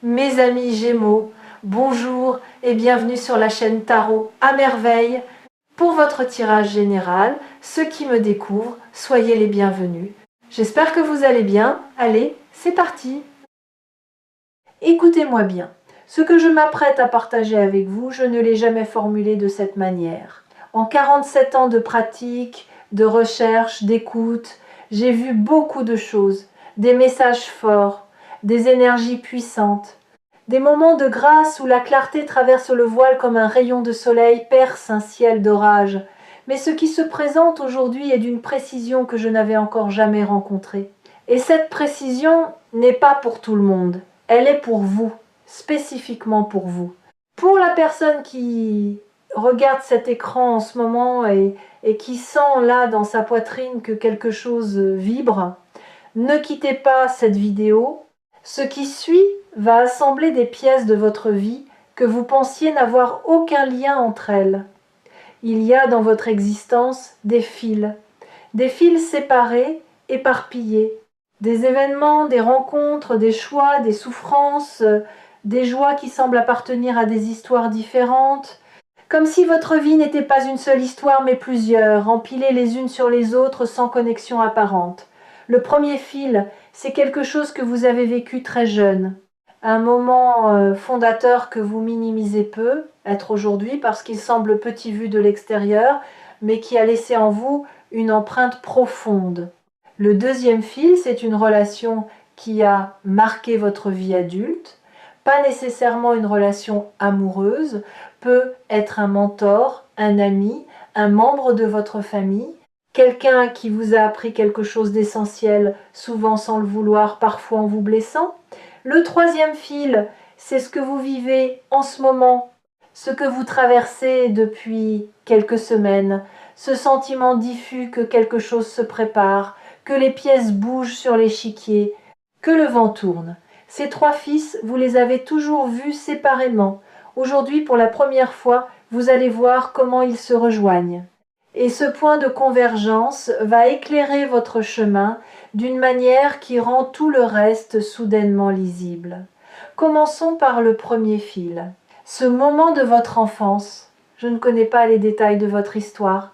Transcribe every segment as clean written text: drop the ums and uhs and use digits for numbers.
Mes amis Gémeaux, bonjour et bienvenue sur la chaîne Tarot à merveille. Pour votre tirage général, ceux qui me découvrent, soyez les bienvenus. J'espère que vous allez bien. Allez, c'est parti. Écoutez-moi bien. Ce que je m'apprête à partager avec vous, je ne l'ai jamais formulé de cette manière. En 47 ans de pratique, de recherche, d'écoute, j'ai vu beaucoup de choses, des messages forts, des énergies puissantes, des moments de grâce où la clarté traverse le voile comme un rayon de soleil perce un ciel d'orage. Mais ce qui se présente aujourd'hui est d'une précision que je n'avais encore jamais rencontrée. Et cette précision n'est pas pour tout le monde. Elle est pour vous, spécifiquement pour vous. Pour la personne qui regarde cet écran en ce moment et qui sent là dans sa poitrine que quelque chose vibre, ne quittez pas cette vidéo. Ce qui suit va assembler des pièces de votre vie que vous pensiez n'avoir aucun lien entre elles. Il y a dans votre existence des fils séparés, éparpillés, des événements, des rencontres, des choix, des souffrances, des joies qui semblent appartenir à des histoires différentes, comme si votre vie n'était pas une seule histoire mais plusieurs, empilées les unes sur les autres sans connexion apparente. Le premier fil, c'est quelque chose que vous avez vécu très jeune, un moment fondateur que vous minimisez peu, être aujourd'hui parce qu'il semble petit vu de l'extérieur, mais qui a laissé en vous une empreinte profonde. Le deuxième fil, c'est une relation qui a marqué votre vie adulte, pas nécessairement une relation amoureuse, peut être un mentor, un ami, un membre de votre famille, quelqu'un qui vous a appris quelque chose d'essentiel, souvent sans le vouloir, parfois en vous blessant. Le troisième fil, c'est ce que vous vivez en ce moment, ce que vous traversez depuis quelques semaines, ce sentiment diffus que quelque chose se prépare, que les pièces bougent sur l'échiquier, que le vent tourne. Ces trois fils, vous les avez toujours vus séparément. Aujourd'hui, pour la première fois, vous allez voir comment ils se rejoignent. Et ce point de convergence va éclairer votre chemin d'une manière qui rend tout le reste soudainement lisible. Commençons par le premier fil. Ce moment de votre enfance. Je ne connais pas les détails de votre histoire,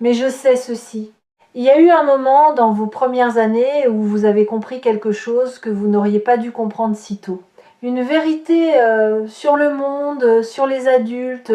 mais je sais ceci. Il y a eu un moment dans vos premières années où vous avez compris quelque chose que vous n'auriez pas dû comprendre si tôt. Une vérité sur le monde, sur les adultes,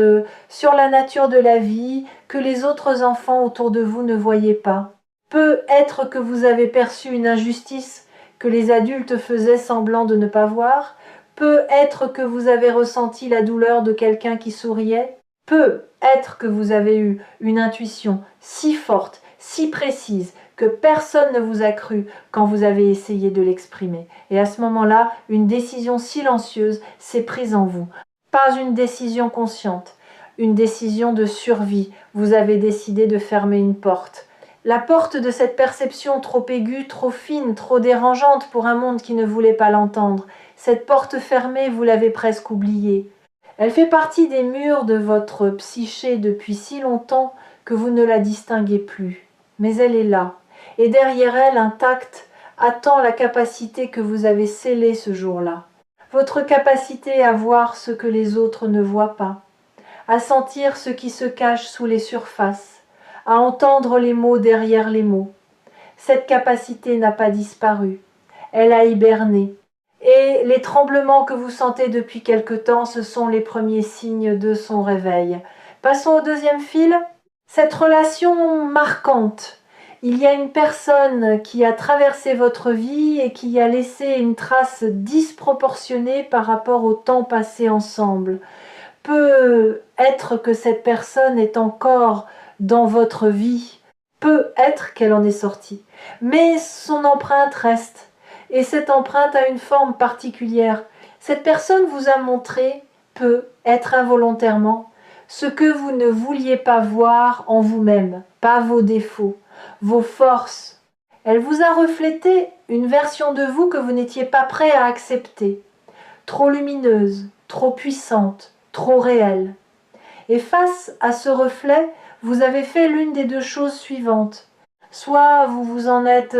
sur la nature de la vie, que les autres enfants autour de vous ne voyaient pas. Peut-être que vous avez perçu une injustice que les adultes faisaient semblant de ne pas voir. Peut-être que vous avez ressenti la douleur de quelqu'un qui souriait. Peut-être que vous avez eu une intuition si forte, si précise, que personne ne vous a cru quand vous avez essayé de l'exprimer. Et à ce moment-là, une décision silencieuse s'est prise en vous. Pas une décision consciente, une décision de survie. Vous avez décidé de fermer une porte. La porte de cette perception trop aiguë, trop fine, trop dérangeante pour un monde qui ne voulait pas l'entendre. Cette porte fermée, vous l'avez presque oubliée. Elle fait partie des murs de votre psyché depuis si longtemps que vous ne la distinguez plus. Mais elle est là. Et derrière elle, intacte, attend la capacité que vous avez scellée ce jour-là. Votre capacité à voir ce que les autres ne voient pas, à sentir ce qui se cache sous les surfaces, à entendre les mots derrière les mots. Cette capacité n'a pas disparu. Elle a hiberné. Et les tremblements que vous sentez depuis quelque temps, ce sont les premiers signes de son réveil. Passons au deuxième fil. Cette relation marquante. Il y a une personne qui a traversé votre vie et qui a laissé une trace disproportionnée par rapport au temps passé ensemble. Peut-être que cette personne est encore dans votre vie. Peut-être qu'elle en est sortie. Mais son empreinte reste. Et cette empreinte a une forme particulière. Cette personne vous a montré, peut-être involontairement, ce que vous ne vouliez pas voir en vous-même, pas vos défauts, vos forces. Elle vous a reflété une version de vous que vous n'étiez pas prêt à accepter, trop lumineuse, trop puissante, trop réelle. Et face à ce reflet, vous avez fait l'une des deux choses suivantes. Soit vous vous en êtes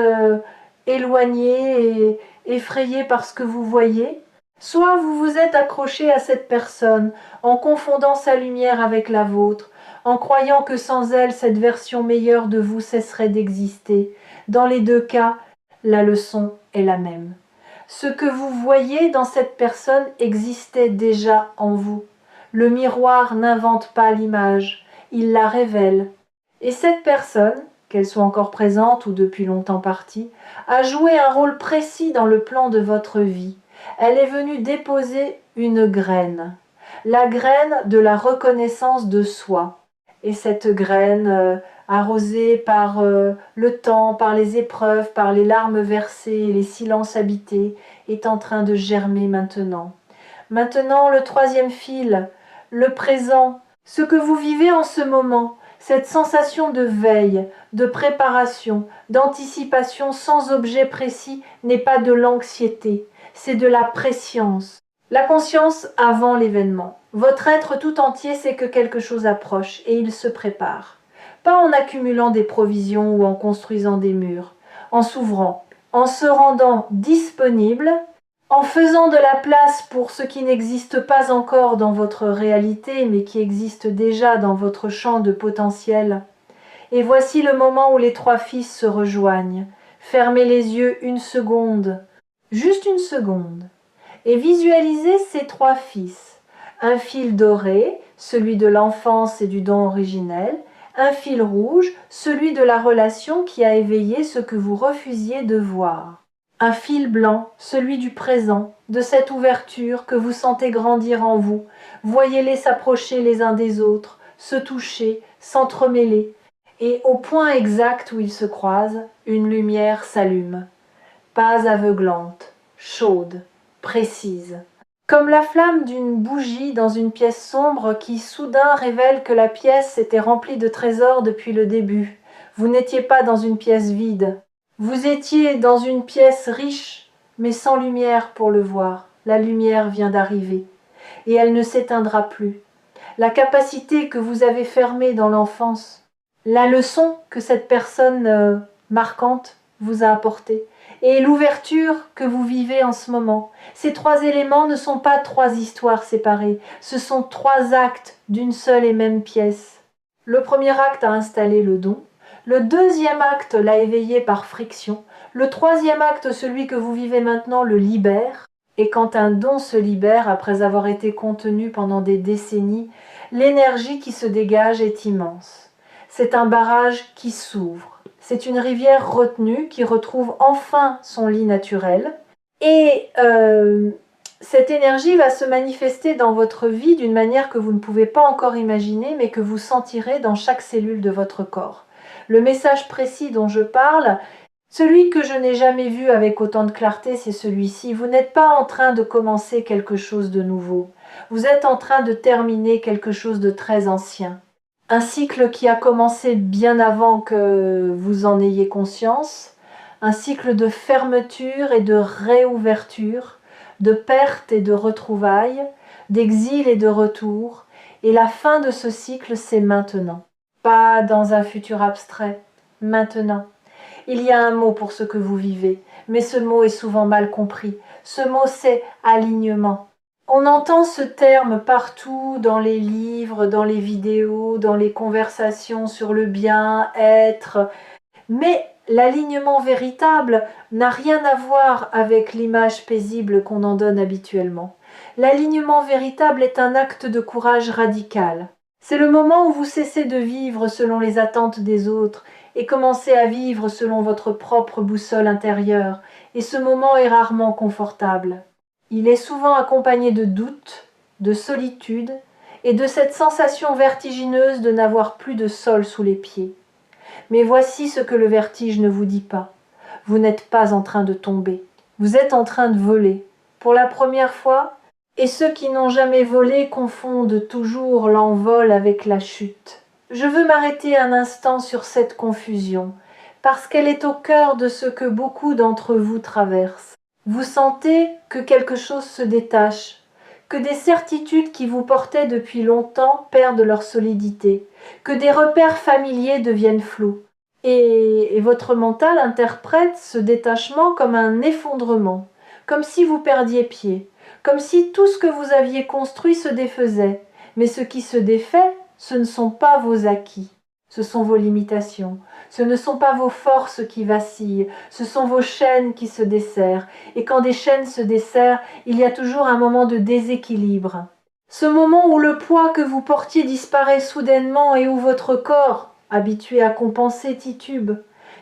éloigné et effrayé par ce que vous voyez, Soit vous vous êtes accroché à cette personne en confondant sa lumière avec la vôtre, en croyant que sans elle, cette version meilleure de vous cesserait d'exister. Dans les deux cas, la leçon est la même. Ce que vous voyez dans cette personne existait déjà en vous. Le miroir n'invente pas l'image, il la révèle. Et cette personne, qu'elle soit encore présente ou depuis longtemps partie, a joué un rôle précis dans le plan de votre vie. Elle est venue déposer une graine, la graine de la reconnaissance de soi. Et cette graine, arrosée par le temps, par les épreuves, par les larmes versées, les silences habités, est en train de germer maintenant. Maintenant, le troisième fil, le présent, ce que vous vivez en ce moment, cette sensation de veille, de préparation, d'anticipation sans objet précis n'est pas de l'anxiété, c'est de la prescience. La conscience avant l'événement. Votre être tout entier sait que quelque chose approche et il se prépare. Pas en accumulant des provisions ou en construisant des murs, en s'ouvrant, en se rendant disponible, en faisant de la place pour ce qui n'existe pas encore dans votre réalité mais qui existe déjà dans votre champ de potentiel. Et voici le moment où les trois fils se rejoignent. Fermez les yeux une seconde, juste une seconde, et visualisez ces trois fils. Un fil doré, celui de l'enfance et du don originel, un fil rouge, celui de la relation qui a éveillé ce que vous refusiez de voir. Un fil blanc, celui du présent, de cette ouverture que vous sentez grandir en vous. Voyez-les s'approcher les uns des autres, se toucher, s'entremêler. Et au point exact où ils se croisent, une lumière s'allume. Pas aveuglante, chaude, précise. Comme la flamme d'une bougie dans une pièce sombre qui soudain révèle que la pièce était remplie de trésors depuis le début. Vous n'étiez pas dans une pièce vide. Vous étiez dans une pièce riche, mais sans lumière pour le voir. La lumière vient d'arriver, et elle ne s'éteindra plus. La capacité que vous avez fermée dans l'enfance, la leçon que cette personne marquante vous a apportée, et l'ouverture que vous vivez en ce moment. Ces trois éléments ne sont pas trois histoires séparées, ce sont trois actes d'une seule et même pièce. Le premier acte a installé le don, le deuxième acte l'a éveillé par friction, le troisième acte, celui que vous vivez maintenant, le libère. Et quand un don se libère après avoir été contenu pendant des décennies, l'énergie qui se dégage est immense. C'est un barrage qui s'ouvre. C'est une rivière retenue qui retrouve enfin son lit naturel. Et cette énergie va se manifester dans votre vie d'une manière que vous ne pouvez pas encore imaginer, mais que vous sentirez dans chaque cellule de votre corps. Le message précis dont je parle, celui que je n'ai jamais vu avec autant de clarté, c'est celui-ci. Vous n'êtes pas en train de commencer quelque chose de nouveau. Vous êtes en train de terminer quelque chose de très ancien. Un cycle qui a commencé bien avant que vous en ayez conscience. Un cycle de fermeture et de réouverture, de perte et de retrouvailles, d'exil et de retour. Et la fin de ce cycle, c'est maintenant. Pas dans un futur abstrait, maintenant. Il y a un mot pour ce que vous vivez, mais ce mot est souvent mal compris. Ce mot, c'est alignement. On entend ce terme partout dans les livres, dans les vidéos, dans les conversations sur le bien-être, mais l'alignement véritable n'a rien à voir avec l'image paisible qu'on en donne habituellement. L'alignement véritable est un acte de courage radical. C'est le moment où vous cessez de vivre selon les attentes des autres et commencez à vivre selon votre propre boussole intérieure, et ce moment est rarement confortable. Il est souvent accompagné de doutes, de solitude et de cette sensation vertigineuse de n'avoir plus de sol sous les pieds. Mais voici ce que le vertige ne vous dit pas. Vous n'êtes pas en train de tomber, vous êtes en train de voler. Pour la première fois, et ceux qui n'ont jamais volé confondent toujours l'envol avec la chute. Je veux m'arrêter un instant sur cette confusion, parce qu'elle est au cœur de ce que beaucoup d'entre vous traversent. Vous sentez que quelque chose se détache, que des certitudes qui vous portaient depuis longtemps perdent leur solidité, que des repères familiers deviennent flous. Et votre mental interprète ce détachement comme un effondrement, comme si vous perdiez pied, comme si tout ce que vous aviez construit se défaisait. Mais ce qui se défait, ce ne sont pas vos acquis, ce sont vos limitations, ce ne sont pas vos forces qui vacillent, ce sont vos chaînes qui se desserrent. Et quand des chaînes se desserrent, il y a toujours un moment de déséquilibre. Ce moment où le poids que vous portiez disparaît soudainement et où votre corps, habitué à compenser, titube.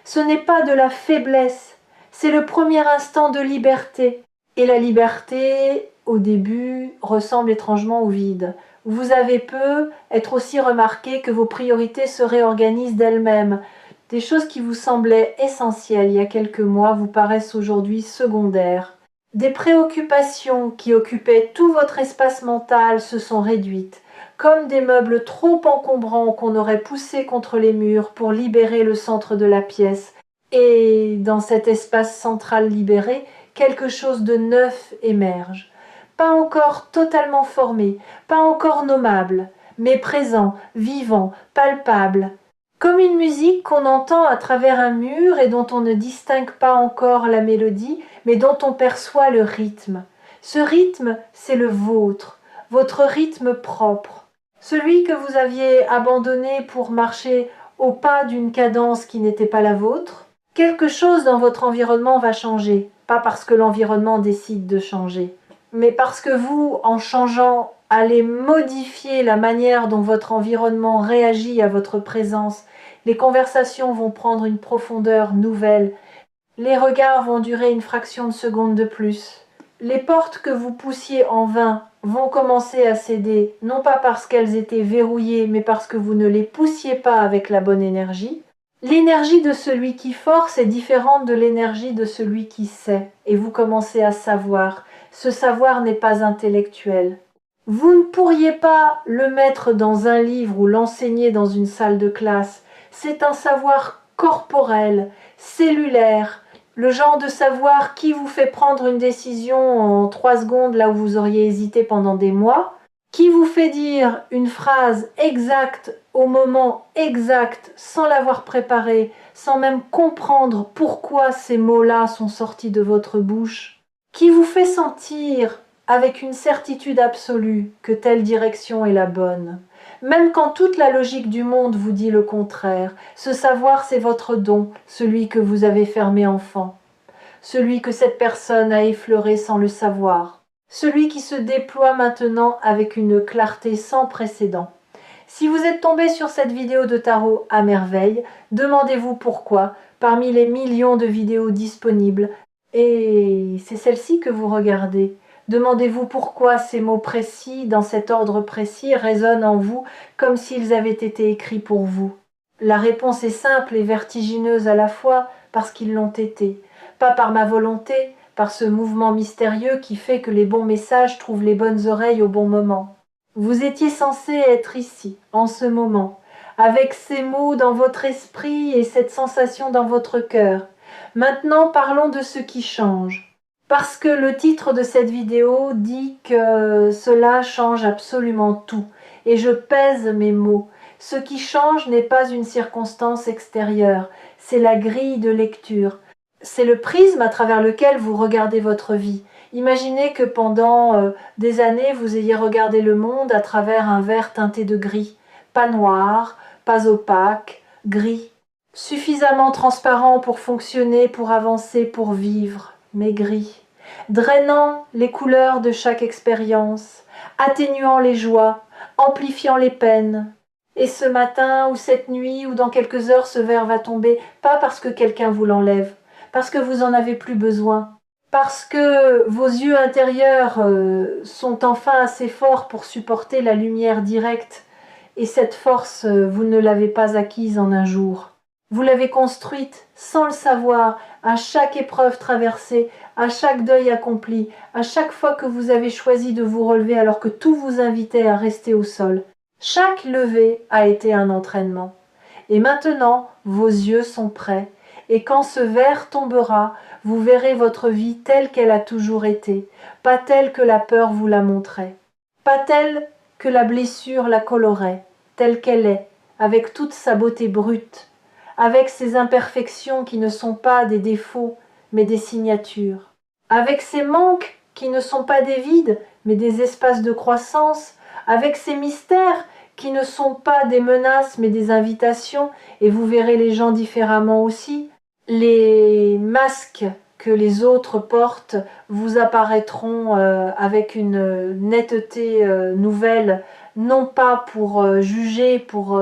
Ce n'est pas de la faiblesse, c'est le premier instant de liberté. Et la liberté, au début, ressemble étrangement au vide. Vous avez peu, être aussi remarqué que vos priorités se réorganisent d'elles-mêmes. Des choses qui vous semblaient essentielles il y a quelques mois vous paraissent aujourd'hui secondaires. Des préoccupations qui occupaient tout votre espace mental se sont réduites, comme des meubles trop encombrants qu'on aurait poussés contre les murs pour libérer le centre de la pièce. Et dans cet espace central libéré, quelque chose de neuf émerge. Pas encore totalement formé, pas encore nommable, mais présent, vivant, palpable. Comme une musique qu'on entend à travers un mur et dont on ne distingue pas encore la mélodie, mais dont on perçoit le rythme. Ce rythme, c'est le vôtre, votre rythme propre. Celui que vous aviez abandonné pour marcher au pas d'une cadence qui n'était pas la vôtre. Quelque chose dans votre environnement va changer, pas parce que l'environnement décide de changer, mais parce que vous, en changeant, allez modifier la manière dont votre environnement réagit à votre présence. Les conversations vont prendre une profondeur nouvelle. Les regards vont durer une fraction de seconde de plus. Les portes que vous poussiez en vain vont commencer à céder, non pas parce qu'elles étaient verrouillées, mais parce que vous ne les poussiez pas avec la bonne énergie. L'énergie de celui qui force est différente de l'énergie de celui qui sait, et vous commencez à savoir. Ce savoir n'est pas intellectuel. Vous ne pourriez pas le mettre dans un livre ou l'enseigner dans une salle de classe. C'est un savoir corporel, cellulaire, le genre de savoir qui vous fait prendre une décision en 3 secondes là où vous auriez hésité pendant des mois, qui vous fait dire une phrase exacte au moment exact sans l'avoir préparée, sans même comprendre pourquoi ces mots-là sont sortis de votre bouche, qui vous fait sentir avec une certitude absolue que telle direction est la bonne. Même quand toute la logique du monde vous dit le contraire, ce savoir c'est votre don, celui que vous avez fermé enfant, celui que cette personne a effleuré sans le savoir, celui qui se déploie maintenant avec une clarté sans précédent. Si vous êtes tombé sur cette vidéo de tarot à merveille, demandez-vous pourquoi, parmi les millions de vidéos disponibles, et c'est celle-ci que vous regardez. Demandez-vous pourquoi ces mots précis, dans cet ordre précis, résonnent en vous comme s'ils avaient été écrits pour vous. La réponse est simple et vertigineuse à la fois parce qu'ils l'ont été. Pas par ma volonté, par ce mouvement mystérieux qui fait que les bons messages trouvent les bonnes oreilles au bon moment. Vous étiez censé être ici, en ce moment, avec ces mots dans votre esprit et cette sensation dans votre cœur. Maintenant, parlons de ce qui change. Parce que le titre de cette vidéo dit que cela change absolument tout. Et je pèse mes mots. Ce qui change n'est pas une circonstance extérieure, c'est la grille de lecture. C'est le prisme à travers lequel vous regardez votre vie. Imaginez que pendant des années, vous ayez regardé le monde à travers un verre teinté de gris. Pas noir, pas opaque, gris. Suffisamment transparent pour fonctionner, pour avancer, pour vivre, mais gris. Drainant les couleurs de chaque expérience, atténuant les joies, amplifiant les peines. Et ce matin ou cette nuit ou dans quelques heures, ce verre va tomber, pas parce que quelqu'un vous l'enlève, parce que vous en avez plus besoin, parce que vos yeux intérieurs sont enfin assez forts pour supporter la lumière directe, et cette force, vous ne l'avez pas acquise en un jour. Vous l'avez construite sans le savoir, à chaque épreuve traversée, à chaque deuil accompli, à chaque fois que vous avez choisi de vous relever alors que tout vous invitait à rester au sol. Chaque levée a été un entraînement. Et maintenant, vos yeux sont prêts. Et quand ce verre tombera, vous verrez votre vie telle qu'elle a toujours été, pas telle que la peur vous la montrait, pas telle que la blessure la colorait, telle qu'elle est, avec toute sa beauté brute, avec ses imperfections qui ne sont pas des défauts, mais des signatures, avec ses manques qui ne sont pas des vides, mais des espaces de croissance, avec ces mystères qui ne sont pas des menaces, mais des invitations, et vous verrez les gens différemment aussi. Les masques que les autres portent vous apparaîtront avec une netteté nouvelle, non pas pour juger, pour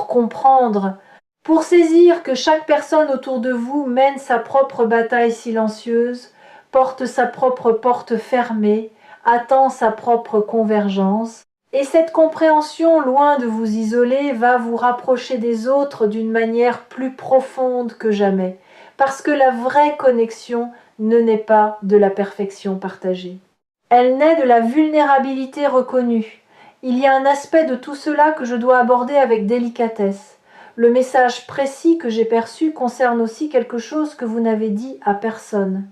comprendre, pour saisir que chaque personne autour de vous mène sa propre bataille silencieuse, porte sa propre porte fermée, attend sa propre convergence. Et cette compréhension, loin de vous isoler, va vous rapprocher des autres d'une manière plus profonde que jamais, parce que la vraie connexion ne naît pas de la perfection partagée. Elle naît de la vulnérabilité reconnue. Il y a un aspect de tout cela que je dois aborder avec délicatesse. Le message précis que j'ai perçu concerne aussi quelque chose que vous n'avez dit à personne.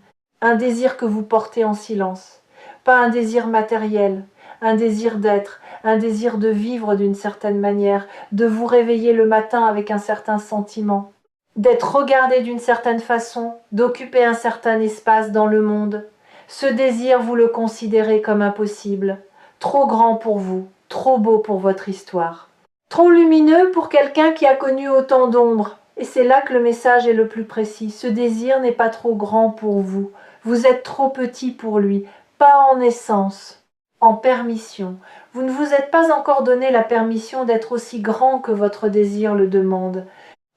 Un désir que vous portez en silence. Pas un désir matériel, un désir d'être, un désir de vivre d'une certaine manière, de vous réveiller le matin avec un certain sentiment, d'être regardé d'une certaine façon, d'occuper un certain espace dans le monde. Ce désir, vous le considérez comme impossible, trop grand pour vous, trop beau pour votre histoire, trop lumineux pour quelqu'un qui a connu autant d'ombres. Et c'est là que le message est le plus précis. Ce désir n'est pas trop grand pour vous. Vous êtes trop petit pour lui, pas en essence, en permission. Vous ne vous êtes pas encore donné la permission d'être aussi grand que votre désir le demande.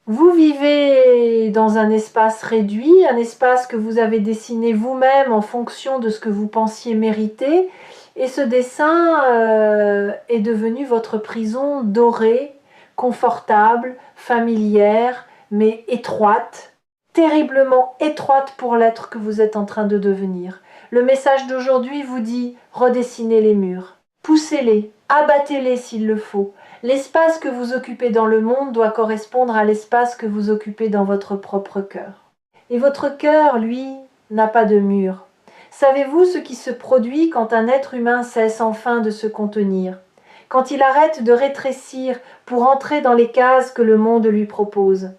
Vous vivez dans un espace réduit, un espace que vous avez dessiné vous-même en fonction de ce que vous pensiez mériter, et ce dessin est devenu votre prison dorée, confortable, familière, mais étroite, terriblement étroite pour l'être que vous êtes en train de devenir. Le message d'aujourd'hui vous dit « redessinez les murs, poussez-les, abattez-les s'il le faut ». L'espace que vous occupez dans le monde doit correspondre à l'espace que vous occupez dans votre propre cœur. Et votre cœur, lui, n'a pas de mur. Savez-vous ce qui se produit quand un être humain cesse enfin de se contenir, quand il arrête de rétrécir pour entrer dans les cases que le monde lui propose?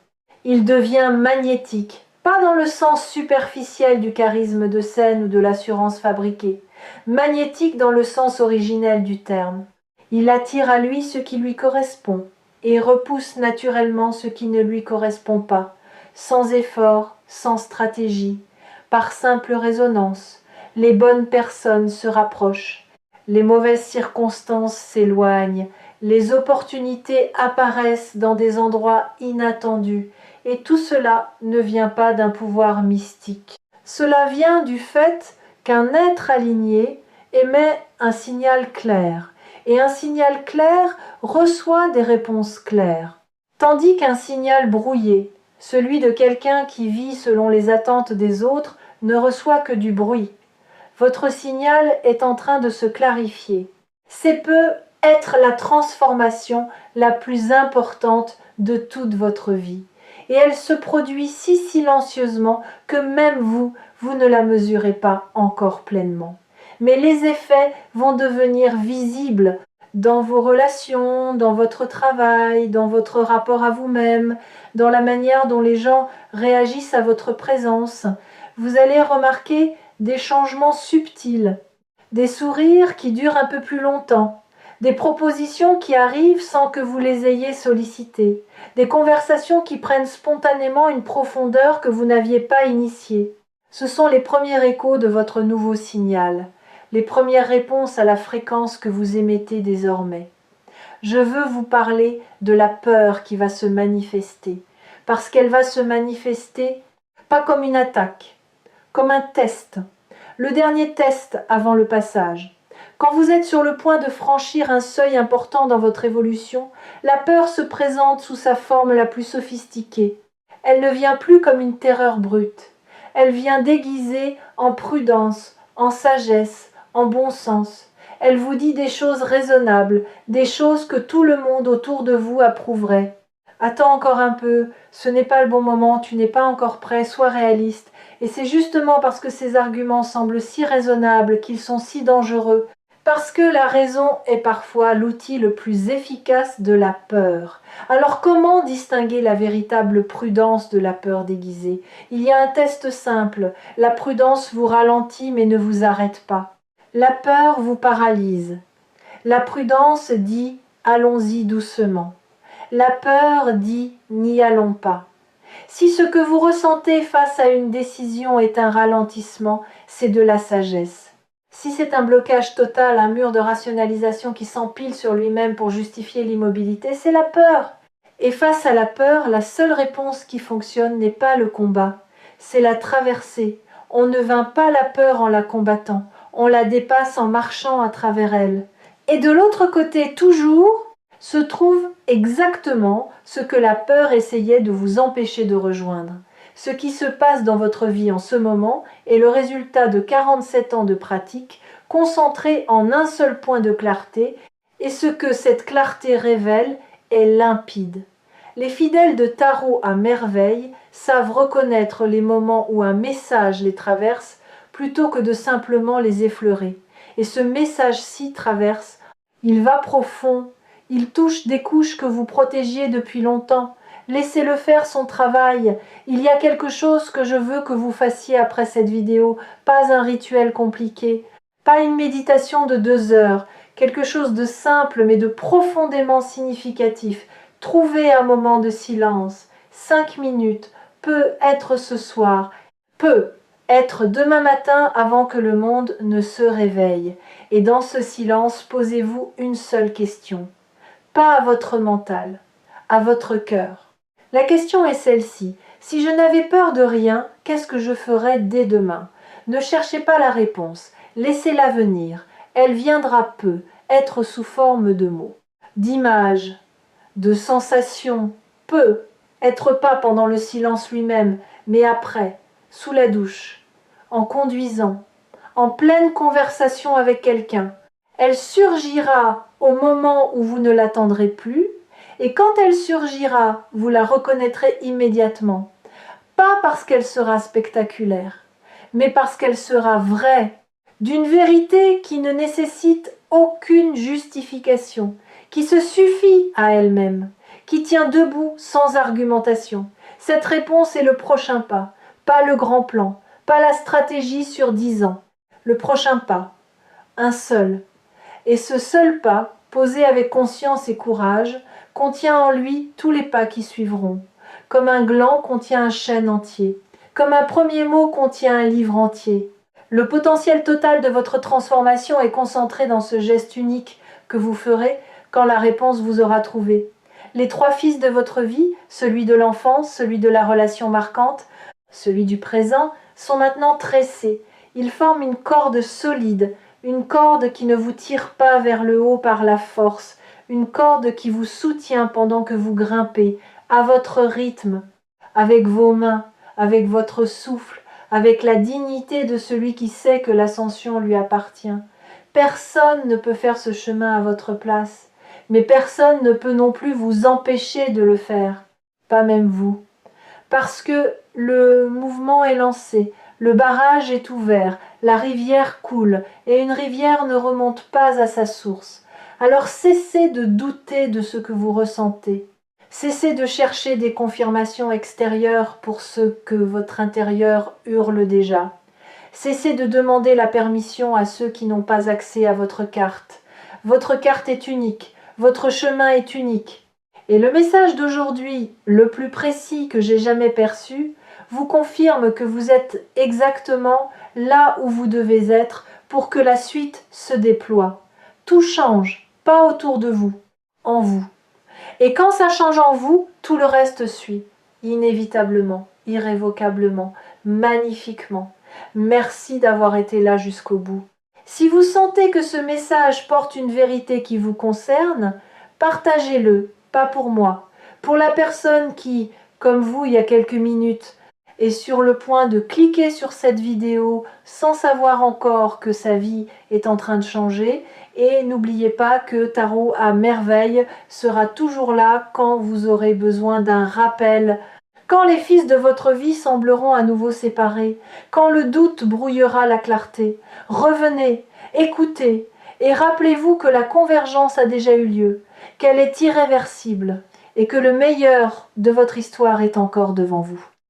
Il devient magnétique, pas dans le sens superficiel du charisme de scène ou de l'assurance fabriquée, magnétique dans le sens originel du terme. Il attire à lui ce qui lui correspond et repousse naturellement ce qui ne lui correspond pas, sans effort, sans stratégie, par simple résonance. Les bonnes personnes se rapprochent, les mauvaises circonstances s'éloignent, les opportunités apparaissent dans des endroits inattendus, et tout cela ne vient pas d'un pouvoir mystique. Cela vient du fait qu'un être aligné émet un signal clair, et un signal clair reçoit des réponses claires, tandis qu'un signal brouillé, celui de quelqu'un qui vit selon les attentes des autres, ne reçoit que du bruit. Votre signal est en train de se clarifier. C'est peut être la transformation la plus importante de toute votre vie. Et elle se produit si silencieusement que même vous ne la mesurez pas encore pleinement. Mais les effets vont devenir visibles dans vos relations, dans votre travail, dans votre rapport à vous-même, dans la manière dont les gens réagissent à votre présence. Vous allez remarquer des changements subtils, des sourires qui durent un peu plus longtemps, des propositions qui arrivent sans que vous les ayez sollicitées, des conversations qui prennent spontanément une profondeur que vous n'aviez pas initiée. Ce sont les premiers échos de votre nouveau signal, les premières réponses à la fréquence que vous émettez désormais. Je veux vous parler de la peur qui va se manifester, parce qu'elle va se manifester pas comme une attaque, comme un test, le dernier test avant le passage. Quand vous êtes sur le point de franchir un seuil important dans votre évolution, la peur se présente sous sa forme la plus sophistiquée. Elle ne vient plus comme une terreur brute. Elle vient déguisée en prudence, en sagesse, en bon sens. Elle vous dit des choses raisonnables, des choses que tout le monde autour de vous approuverait. Attends encore un peu, ce n'est pas le bon moment, tu n'es pas encore prêt, sois réaliste. Et c'est justement parce que ces arguments semblent si raisonnables qu'ils sont si dangereux, Parce que la raison est parfois l'outil le plus efficace de la peur. Alors comment distinguer la véritable prudence de la peur déguisée? Il y a un test simple. La prudence vous ralentit mais ne vous arrête pas. La peur vous paralyse. La prudence dit « allons-y doucement ». La peur dit « n'y allons pas ». Si ce que vous ressentez face à une décision est un ralentissement, c'est de la sagesse. Si c'est un blocage total, un mur de rationalisation qui s'empile sur lui-même pour justifier l'immobilité, c'est la peur. Et face à la peur, la seule réponse qui fonctionne n'est pas le combat, c'est la traversée. On ne vainc pas la peur en la combattant, on la dépasse en marchant à travers elle. Et de l'autre côté, toujours, se trouve exactement ce que la peur essayait de vous empêcher de rejoindre. Ce qui se passe dans votre vie en ce moment est le résultat de 47 ans de pratique concentrés en un seul point de clarté, et ce que cette clarté révèle est limpide. Les fidèles de tarot à merveille savent reconnaître les moments où un message les traverse plutôt que de simplement les effleurer. Et ce message-ci traverse, il va profond, il touche des couches que vous protégiez depuis longtemps. Laissez-le faire son travail. Il y a quelque chose que je veux que vous fassiez après cette vidéo, pas un rituel compliqué, pas une méditation de 2 heures, quelque chose de simple mais de profondément significatif. Trouvez un moment de silence, 5 minutes, peut être ce soir, peut être demain matin avant que le monde ne se réveille. Et dans ce silence, posez-vous une seule question. Pas à votre mental, à votre cœur. La question est celle-ci. Si je n'avais peur de rien, qu'est-ce que je ferais dès demain? Ne cherchez pas la réponse, laissez-la venir. Elle viendra peu, être sous forme de mots, d'images, de sensations, peu, être pas pendant le silence lui-même, mais après, sous la douche, en conduisant, en pleine conversation avec quelqu'un. Elle surgira au moment où vous ne l'attendrez plus, et quand elle surgira, vous la reconnaîtrez immédiatement. Pas parce qu'elle sera spectaculaire, mais parce qu'elle sera vraie, d'une vérité qui ne nécessite aucune justification, qui se suffit à elle-même, qui tient debout sans argumentation. Cette réponse est le prochain pas le grand plan, pas la stratégie sur 10 ans. Le prochain pas, un seul. Et ce seul pas, posé avec conscience et courage, contient en lui tous les pas qui suivront. Comme un gland contient un chêne entier. Comme un premier mot contient un livre entier. Le potentiel total de votre transformation est concentré dans ce geste unique que vous ferez quand la réponse vous aura trouvé. Les 3 fils de votre vie, celui de l'enfance, celui de la relation marquante, celui du présent, sont maintenant tressés. Ils forment une corde solide, une corde qui ne vous tire pas vers le haut par la force, une corde qui vous soutient pendant que vous grimpez, à votre rythme, avec vos mains, avec votre souffle, avec la dignité de celui qui sait que l'ascension lui appartient. Personne ne peut faire ce chemin à votre place, mais personne ne peut non plus vous empêcher de le faire, pas même vous. Parce que le mouvement est lancé, le barrage est ouvert, la rivière coule, et une rivière ne remonte pas à sa source. Alors cessez de douter de ce que vous ressentez. Cessez de chercher des confirmations extérieures pour ce que votre intérieur hurle déjà. Cessez de demander la permission à ceux qui n'ont pas accès à votre carte. Votre carte est unique, votre chemin est unique. Et le message d'aujourd'hui, le plus précis que j'ai jamais perçu, vous confirme que vous êtes exactement là où vous devez être pour que la suite se déploie. Tout change, pas autour de vous, en vous. Et quand ça change en vous, tout le reste suit, inévitablement, irrévocablement, magnifiquement. Merci d'avoir été là jusqu'au bout. Si vous sentez que ce message porte une vérité qui vous concerne, partagez-le, pas pour moi, pour la personne qui, comme vous il y a quelques minutes, est sur le point de cliquer sur cette vidéo sans savoir encore que sa vie est en train de changer. Et n'oubliez pas que Tarot à merveille sera toujours là quand vous aurez besoin d'un rappel. Quand les fils de votre vie sembleront à nouveau séparés, quand le doute brouillera la clarté, revenez, écoutez, Et rappelez-vous que la convergence a déjà eu lieu, qu'elle est irréversible et que le meilleur de votre histoire est encore devant vous.